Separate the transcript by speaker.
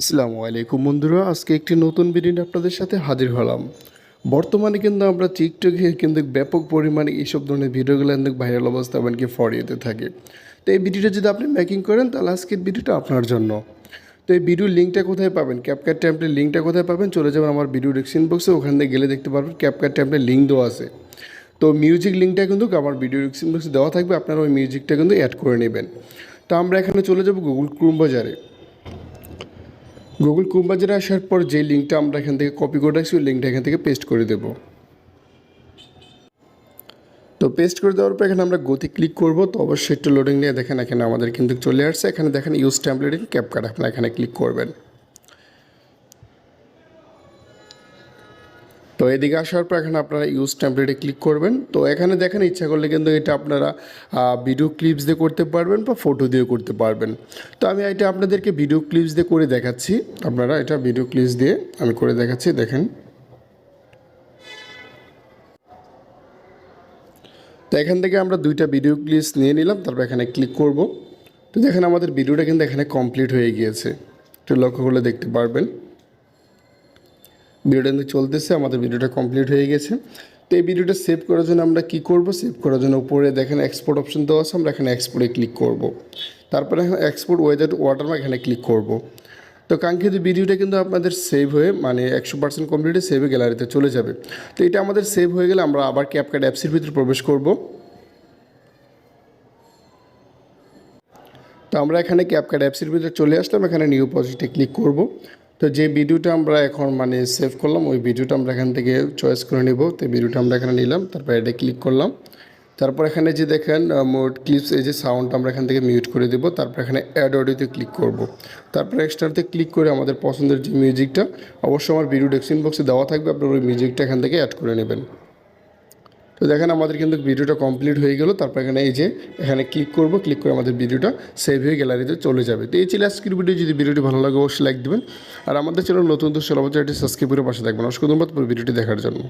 Speaker 1: আসসালামু আলাইকুম বন্ধুরা, আজকে একটি নতুন ভিডিও নিয়ে আপনাদের সাথে হাজির হলাম। বর্তমানে কিন্তু আমরা টিকটকে কিন্তু ব্যাপক পরিমাণে এইসব ধরনের ভিডিওগুলো কিন্তু ভাইরাল অবস্থা এমনকি ফরিয়েতে থাকে। তো এই ভিডিওটা যদি আপনি মেকিং করেন তাহলে আজকের ভিডিওটা আপনার জন্য। তো এই ভিডিওর লিঙ্কটা কোথায় পাবেন, ক্যাপকাট টেমপ্লেট লিঙ্কটা কোথায় পাবেন, চলে যাবেন আমার ভিডিও ডিসক্রিপশন বক্সে, ওখান থেকে গেলে দেখতে পারবেন ক্যাপকাট টেমপ্লেট লিঙ্ক দেওয়া আছে। তো মিউজিক লিঙ্কটা কিন্তু আমার ভিডিও ডিসক্রিপশন বক্সে দেওয়া থাকবে, আপনারা ওই মিউজিকটা কিন্তু অ্যাড করে নেবেন। তো আমরা এখানে চলে যাব গুগল ক্রোম বাজারে। গুগল ক্রোম বাজারে আসার পর যে লিঙ্কটা আমরা এখান থেকে কপি করে রাখছি ওই লিঙ্কটা এখান থেকে পেস্ট করে দেব। তো পেস্ট করে দেওয়ার পর এখানে আমরা গতি ক্লিক করব। তো অবশ্যই একটু লোডিং নিয়ে দেখেন এখানে আমাদের কিন্তু চলে আসছে। এখানে দেখেন ইউজ টেমপ্লেট ইন ক্যাপকাট, আপনারা এখানে ক্লিক করবেন। তো এদিকে আসার পর এখানে আপনারা ইউজ টেমপ্লেটে ক্লিক করবেন। তো এখানে দেখেন ইচ্ছা করলে কিন্তু এটা আপনারা ভিডিও ক্লিপস দিয়ে করতে পারবেন বা ফটো দিয়ে করতে পারবেন। তো আমি এটা আপনাদেরকে ভিডিও ক্লিপস দিয়ে করে দেখাচ্ছি। আপনারা এটা ভিডিও ক্লিপস দিয়ে আমি করে দেখাচ্ছি, দেখেন। তো এখান থেকে আমরা দুইটা ভিডিও ক্লিপস নিয়ে নিলাম, তারপর এখানে ক্লিক করব। তো দেখেন আমাদের ভিডিওটা কিন্তু এখানে কমপ্লিট হয়ে গিয়েছে, একটু লক্ষ্য করলে দেখতে পারবেন ভিডিওটা কিন্তু চলতেছে, আমাদের ভিডিওটা কমপ্লিট হয়ে গেছে। তো এই ভিডিওটা সেভ করার জন্য আমরা কি করব, সেভ করার জন্য উপরে দেখেন এক্সপোর্ট অপশন দেওয়া আছে, আমরা এখানে এক্সপোর্টে ক্লিক করব। তারপরে এখানে এক্সপোর্ট উইদাউট ওয়াটারমার্ক এখানে ক্লিক করব। তো কাঙ্ক্ষিত ভিডিওটা কিন্তু আপনাদের সেভ হয়ে 100% কমপ্লিটে সেভে গ্যালারিতে চলে যাবে। তো এটা আমাদের সেভ হয়ে গেলে আমরা আবার ক্যাপকাট অ্যাপসের ভিতরে প্রবেশ করব। তো আমরা এখানে ক্যাপকাট অ্যাপসের ভিতরে চলে আসলাম, এখানে নিউ প্রজেক্টে ক্লিক করব। তো যে ভিডিওটা আমরা এখন সেভ করলাম ওই ভিডিওটা আমরা এখান থেকে চয়েস করে নিব। তো ভিডিওটা আমরা এখানে নিলাম, তারপর এটা ক্লিক করলাম। তারপর এখানে যে দেখেন মোড ক্লিপস, এই যে সাউন্ডটা আমরা এখান থেকে মিউট করে দেবো। তারপর এখানে অ্যাড অডিওতে ক্লিক করব। তারপর এক্সট্রাতে ক্লিক করে আমাদের পছন্দের যে মিউজিকটা, অবশ্যই আমার ভিডিও ডেসক্রিপশন বক্সে দেওয়া থাকবে, আপনার ওই মিউজিকটা এখান থেকে অ্যাড করে নেবেন। তো দেখেন আমাদের কিন্তু ভিডিওটা কমপ্লিট হয়ে গেল। তারপর এখানে এই যে এখানে ক্লিক করব, ক্লিক করে আমাদের ভিডিওটা সেভ হয়ে গ্যালারিতে চলে যাবে। তো এই ছিল আজকের ভিডিও। যদি ভিডিওটি ভালো লাগে অবশ্যই লাইক দেবেন, আর আমাদের চ্যানেল নতুন তো সর্বোচ্চ সাবস্ক্রাইব করে পাশে থাকবেন। অসংখ্য ধন্যবাদ পুরো ভিডিওটি দেখার জন্য।